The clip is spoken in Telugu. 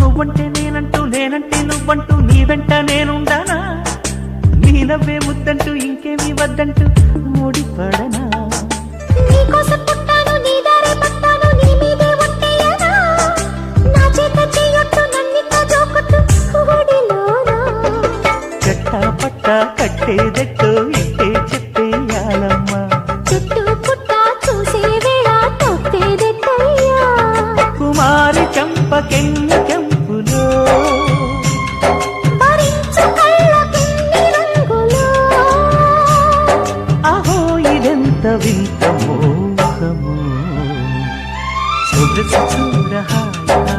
నువ్వంటే నేనంటూ నేనంటే నువ్వంటూ నీ వెంట నేనుండానా నీ నవ్వే ముద్దంటూ ఇంకేమీ వద్దంటూ ముడిపడనా నీకోసం పుట్టాను నీ దారే పట్టాను నీ మీదే ఒట్టేయనా నా చేత చేయొట్టు నన్నింత జోకొట్టు ఓడిలోనా కట్టా పట్టా కట్టేదెట్టో ఇట్టే చెప్పేయాలమ్మా చుట్టూ పుట్ట చూసే వేళ తొక్కేదెట్టయ్యా కుమారి చంపకెన్ని కెంపులో భరించు కళ్ళకెన్ని రంగులో అహో ఇదెంత వింత మోహము సొగసు చూడ హాయిగా